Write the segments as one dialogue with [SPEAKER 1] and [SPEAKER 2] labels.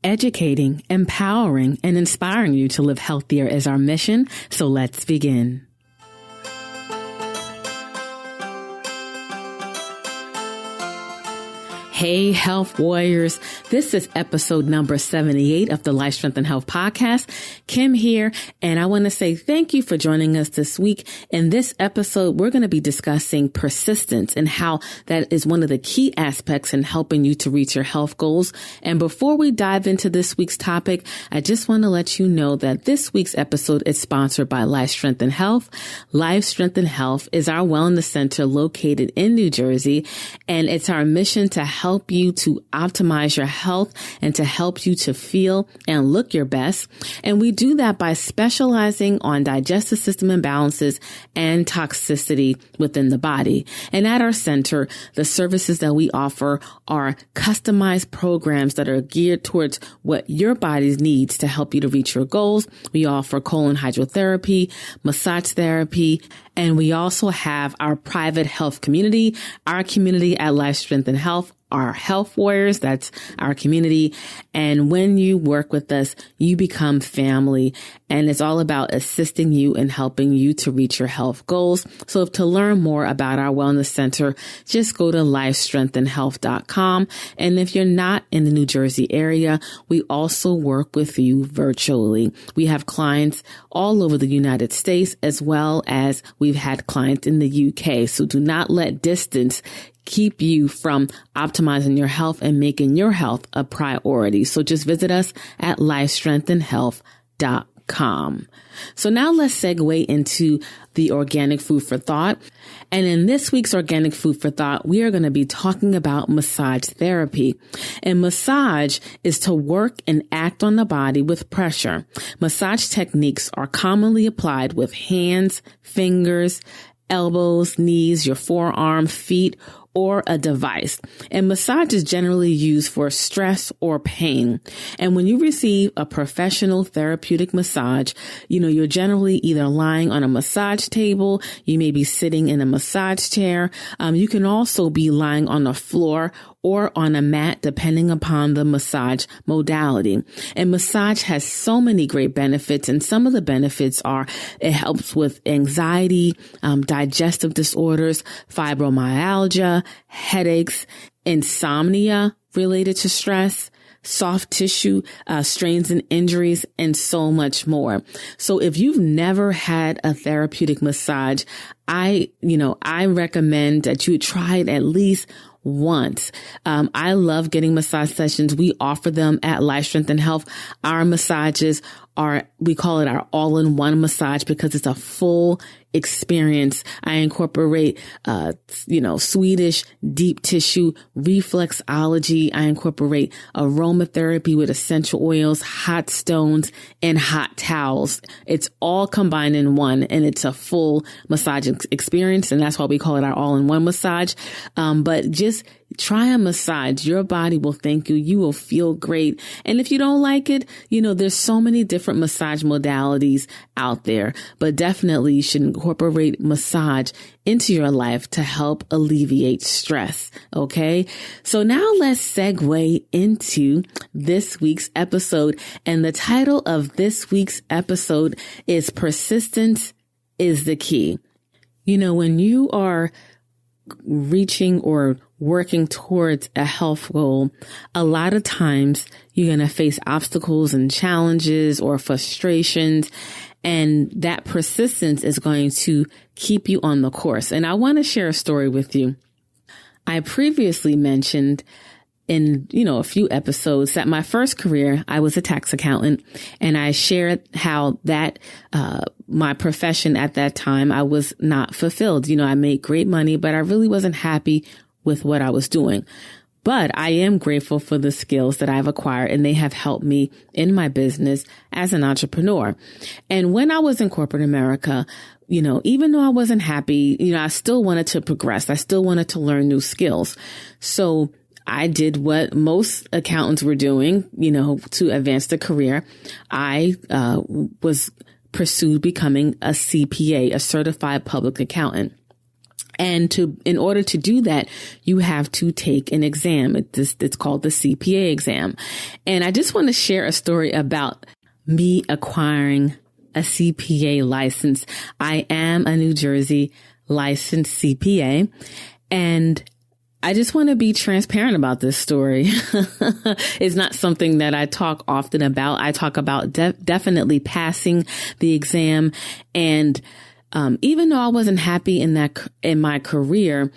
[SPEAKER 1] Educating, empowering, and inspiring you to live healthier is our mission, so let's begin. Hey, health warriors. This is episode number 78 of the Life, Strength, and Health podcast. Kim here, and I want to say thank you for joining us this week. In this episode, we're going to be discussing persistence and how that is one of the key aspects in helping you to reach your health goals. And before we dive into this week's topic, I just want to let you know that this week's episode is sponsored by Life, Strength, and Health. Life, Strength, and Health is our wellness center located in New Jersey, and it's our mission to help you to optimize your health and to help you to feel and look your best. And we do that by specializing on digestive system imbalances and toxicity within the body. And at our center, the services that we offer are customized programs that are geared towards what your body needs to help you to reach your goals. We offer colon hydrotherapy, massage therapy, and we also have our private health community. Our community at Life, Strength, and Health are health warriors. That's our community. And when you work with us, you become family. And it's all about assisting you and helping you to reach your health goals. So to learn more about our wellness center, just go to lifestrengthandhealth.com. And if you're not in the New Jersey area, we also work with you virtually. We have clients all over the United States, as well as we've had clients in the UK. So do not let distance keep you from optimizing your health and making your health a priority. So just visit us at lifestrengthandhealth.com. So now let's segue into the organic food for thought. And in this week's organic food for thought, we are going to be talking about massage therapy. And massage is to work and act on the body with pressure. Massage techniques are commonly applied with hands, fingers, elbows, knees, your forearm, feet, or a device. And massage is generally used for stress or pain. And when you receive a professional therapeutic massage, you're generally either lying on a massage table, you may be sitting in a massage chair. You can also be lying on the floor or on a mat, depending upon the massage modality. And massage has so many great benefits. And some of the benefits are it helps with anxiety, digestive disorders, fibromyalgia, headaches, insomnia related to stress, soft tissue strains and injuries, and so much more. So if you've never had a therapeutic massage, I recommend that you try it at least once. I love getting massage sessions. We offer them at Life, Strength, and Health. Our massages we call it our all-in-one massage because it's a full experience. I incorporate, Swedish deep tissue reflexology. I incorporate aromatherapy with essential oils, hot stones, and hot towels. It's all combined in one, and it's a full massage experience. And that's why we call it our all-in-one massage. But just try a massage. Your body will thank you. You will feel great. And if you don't like it, there's so many different massage modalities out there, but definitely you should incorporate massage into your life to help alleviate stress. Okay. So now let's segue into this week's episode. And the title of this week's episode is Persistence is the Key. When you are reaching or working towards a health goal, a lot of times you're going to face obstacles and challenges or frustrations, and that persistence is going to keep you on the course. And I want to share a story with you. I previously mentioned in, a few episodes that my first career, I was a tax accountant, and I shared how that, my profession at that time, I was not fulfilled. I made great money, but I really wasn't happy with what I was doing. But I am grateful for the skills that I've acquired, and they have helped me in my business as an entrepreneur. And when I was in corporate America, even though I wasn't happy, I still wanted to progress. I still wanted to learn new skills. So I did what most accountants were doing, to advance the career. I pursued becoming a CPA, a certified public accountant. And in order to do that, you have to take an exam. It's called the CPA exam. And I just want to share a story about me acquiring a CPA license. I am a New Jersey licensed CPA, and I just want to be transparent about this story. It's not something that I talk often about. I talk about definitely passing the exam. And even though I wasn't happy in my career,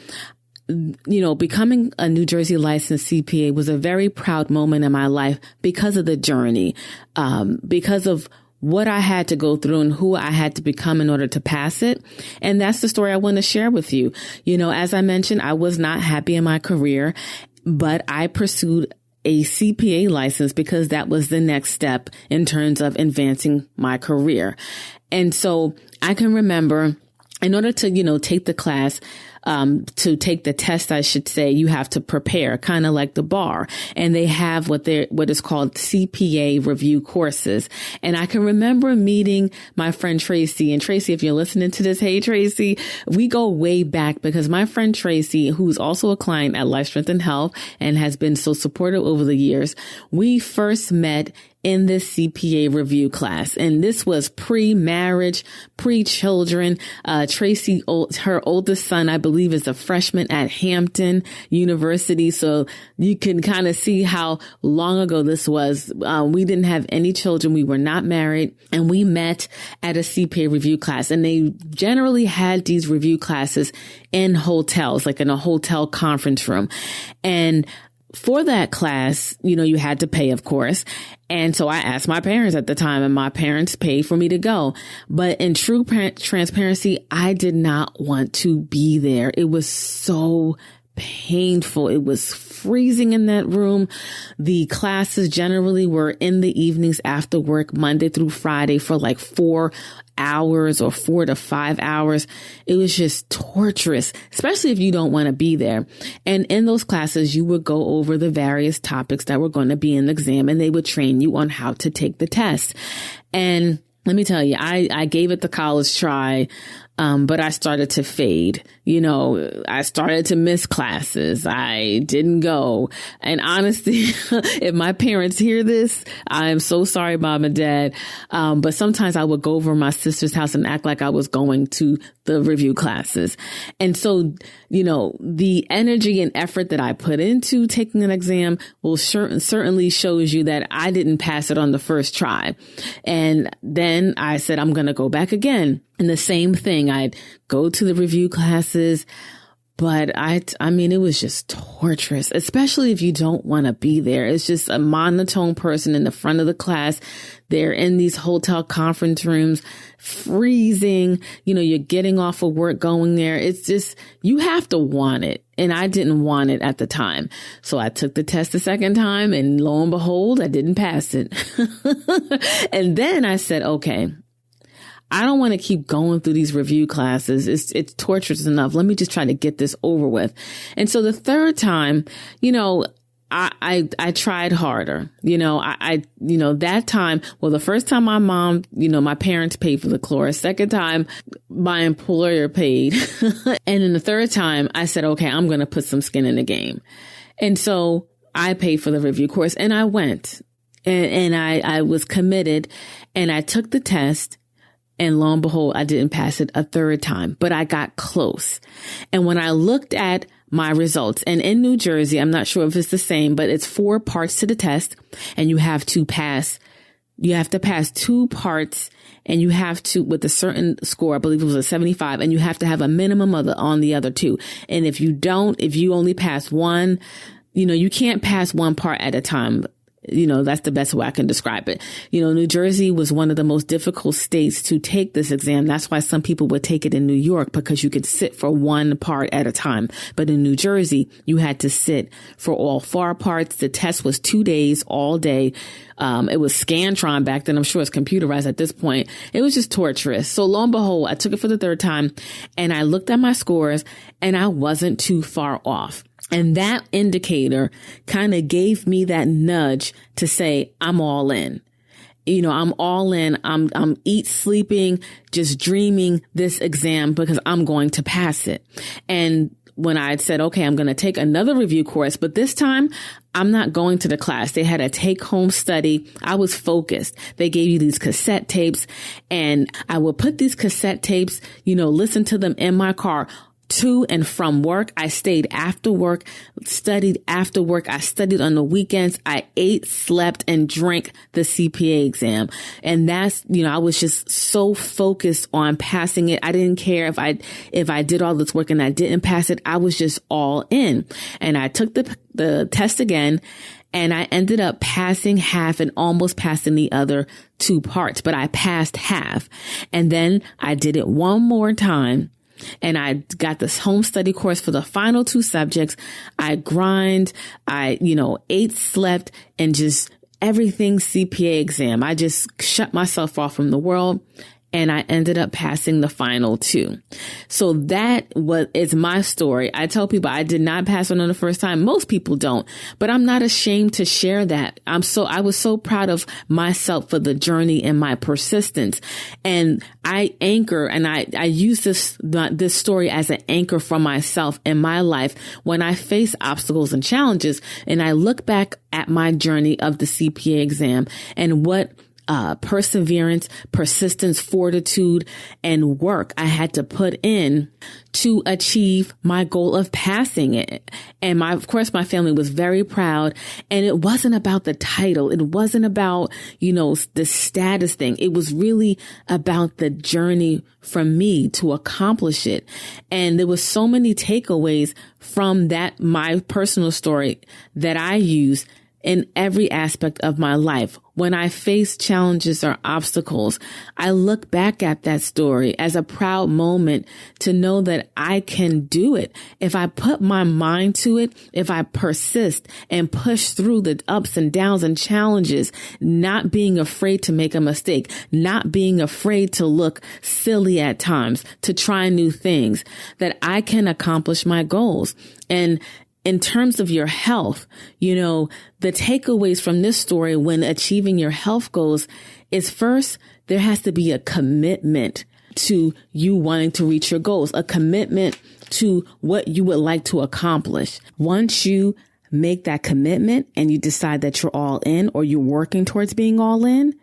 [SPEAKER 1] becoming a New Jersey licensed CPA was a very proud moment in my life because of the journey, because of what I had to go through and who I had to become in order to pass it. And that's the story I want to share with you. As I mentioned, I was not happy in my career, but I pursued a CPA license because that was the next step in terms of advancing my career. And so I can remember, in order to, take the class, to take the test, I should say, you have to prepare, kind of like the bar. And they have what is called CPA review courses. And I can remember meeting my friend Tracy. And Tracy, if you're listening to this, hey, Tracy, we go way back because my friend Tracy, who's also a client at Life Strength and Health and has been so supportive over the years, we first met in this CPA review class. And this was pre-marriage, pre-children. Tracy, her oldest son, I believe, is a freshman at Hampton University. So you can kind of see how long ago this was. We didn't have any children. We were not married, and we met at a CPA review class. And they generally had these review classes in hotels, like in a hotel conference room. And for that class, you had to pay, of course. And so I asked my parents at the time, and my parents paid for me to go. But in true transparency, I did not want to be there. It was so painful. It was freezing in that room. The classes generally were in the evenings after work, Monday through Friday, for like 4 hours or 4 to 5 hours. It was just torturous, especially if you don't want to be there. And in those classes, you would go over the various topics that were going to be in the exam, and they would train you on how to take the test. And let me tell you, I gave it the college try. But I started to fade. I started to miss classes. I didn't go. And honestly, if my parents hear this, I am so sorry, Mom and Dad. But sometimes I would go over to my sister's house and act like I was going to the review classes. And so, the energy and effort that I put into taking an exam will certainly shows you that I didn't pass it on the first try. And then I said, I'm going to go back again. And the same thing, I'd go to the review classes, but I mean, it was just torturous, especially if you don't want to be there. It's just a monotone person in the front of the class. They're in these hotel conference rooms, freezing, you're getting off of work, going there. It's just, you have to want it. And I didn't want it at the time. So I took the test the second time, and lo and behold, I didn't pass it. And then I said, okay, I don't want to keep going through these review classes. It's torturous enough. Let me just try to get this over with. And so the third time, I tried harder. That time, the first time my mom, my parents paid for the course. Second time, my employer paid. And then the third time I said, okay, I'm going to put some skin in the game. And so I paid for the review course, and I went, and I was committed, and I took the test. And lo and behold, I didn't pass it a third time, but I got close. And when I looked at my results, and in New Jersey, I'm not sure if it's the same, but it's 4 parts to the test, and you have to pass 2 parts, and you have to, with a certain score, I believe it was a 75, and you have to have a minimum on the other 2. And if you only pass one, you can't pass one part at a time. That's the best way I can describe it. New Jersey was one of the most difficult states to take this exam. That's why some people would take it in New York, because you could sit for one part at a time. But in New Jersey, you had to sit for all 4 parts. The test was 2 days, all day. It was Scantron back then. I'm sure it's computerized at this point. It was just torturous. So lo and behold, I took it for the third time, and I looked at my scores, and I wasn't too far off. And that indicator kind of gave me that nudge to say, I'm all in. I'm all in. I'm eat, sleeping, just dreaming this exam because I'm going to pass it. And when I said, okay, I'm going to take another review course, but this time I'm not going to the class. They had a take home study. I was focused. They gave you these cassette tapes, and I would put these cassette tapes, listen to them in my car to and from work. I stayed after work, studied after work. I studied on the weekends. I ate, slept, and drank the CPA exam. And that's, I was just so focused on passing it. I didn't care if I did all this work and I didn't pass it. I was just all in. And I took the test again, and I ended up passing half and almost passing the other 2 parts, but I passed half. And then I did it one more time. And I got this home study course for the final 2 subjects. I grind, I ate, slept, and just everything CPA exam. I just shut myself off from the world, and I ended up passing the final 2. So that is my story. I tell people I did not pass one on the first time. Most people don't, but I'm not ashamed to share that. I was so proud of myself for the journey and my persistence. And I anchor, and I use this story as an anchor for myself in my life when I face obstacles and challenges. And I look back at my journey of the CPA exam and what perseverance, persistence, fortitude, and work I had to put in to achieve my goal of passing it. And of course, my family was very proud. And it wasn't about the title. It wasn't about, the status thing. It was really about the journey from me to accomplish it. And there was so many takeaways from that, my personal story, that I use in every aspect of my life. When I face challenges or obstacles, I look back at that story as a proud moment to know that I can do it. If I put my mind to it, if I persist and push through the ups and downs and challenges, not being afraid to make a mistake, not being afraid to look silly at times, to try new things, that I can accomplish my goals. And in terms of your health, the takeaways from this story when achieving your health goals is, first, there has to be a commitment to you wanting to reach your goals, a commitment to what you would like to accomplish. Once you make that commitment and you decide that you're all in, or you're working towards being all in,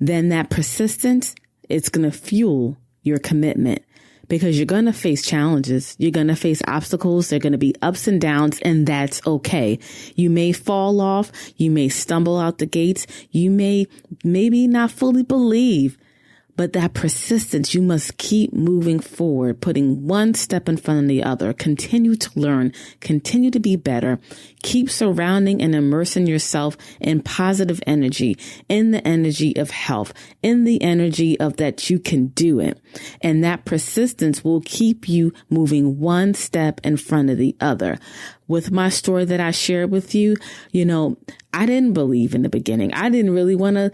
[SPEAKER 1] then that persistence, it's going to fuel your commitment. Because you're going to face challenges. You're going to face obstacles. There are going to be ups and downs, and that's okay. You may fall off. You may stumble out the gates. You may maybe not fully believe. But that persistence, you must keep moving forward, putting one step in front of the other. Continue to learn, continue to be better. Keep surrounding and immersing yourself in positive energy, in the energy of health, in the energy of that you can do it. And that persistence will keep you moving one step in front of the other. With my story that I shared with you, I didn't believe in the beginning. I didn't really want to,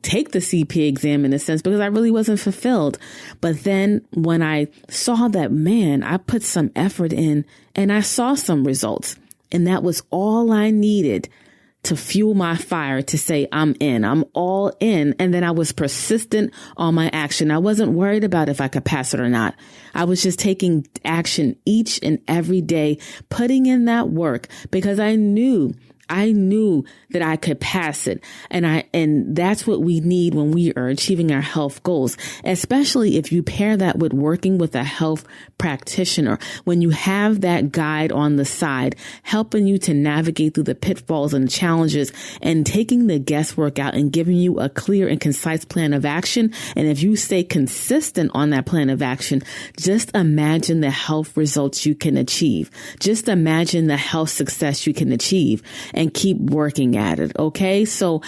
[SPEAKER 1] take the CPA exam in a sense because I really wasn't fulfilled. But then when I saw that, I put some effort in and I saw some results, and that was all I needed to fuel my fire to say, I'm in, I'm all in. And then I was persistent on my action. I wasn't worried about if I could pass it or not. I was just taking action each and every day, putting in that work because I knew that I could pass it. And that's what we need when we are achieving our health goals, especially if you pair that with working with a health practitioner, when you have that guide on the side, helping you to navigate through the pitfalls and challenges and taking the guesswork out and giving you a clear and concise plan of action. And if you stay consistent on that plan of action, just imagine the health results you can achieve. Just imagine the health success you can achieve. And keep working at it. Okay. So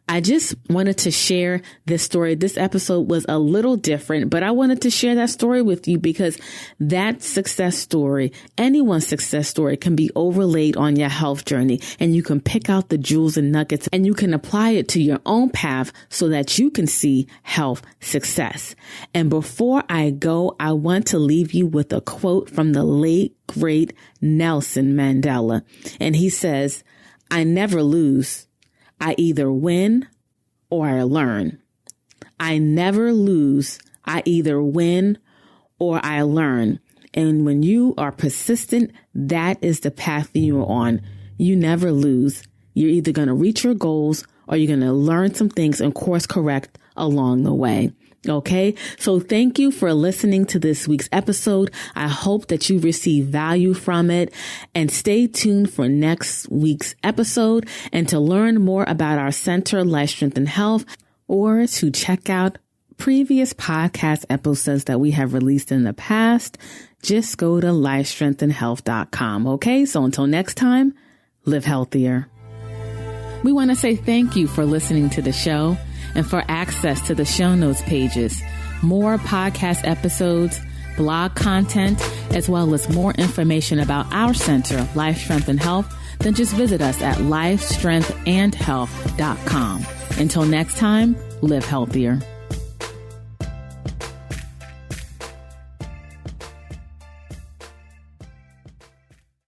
[SPEAKER 1] I just wanted to share this story. This episode was a little different, but I wanted to share that story with you because that success story, anyone's success story, can be overlaid on your health journey, and you can pick out the jewels and nuggets and you can apply it to your own path so that you can see health success. And before I go, I want to leave you with a quote from the late, great Nelson Mandela. And he says, "I never lose. I either win or I learn. I never lose. I either win or I learn. And when you are persistent, that is the path that you're on. You never lose. You're either going to reach your goals or you're going to learn some things and course correct along the way. Okay. So thank you for listening to this week's episode. I hope that you receive value from it, and stay tuned for next week's episode. And to learn more about our center, Life, Strength, and Health, or to check out previous podcast episodes that we have released in the past, just go to lifestrengthandhealth.com. Okay. So until next time, live healthier. We want to say thank you for listening to the show and for access to the show notes pages, more podcast episodes, blog content, as well as more information about our center, Life, Strength, and Health. Then just visit us at lifestrengthandhealth.com. Until next time, live healthier.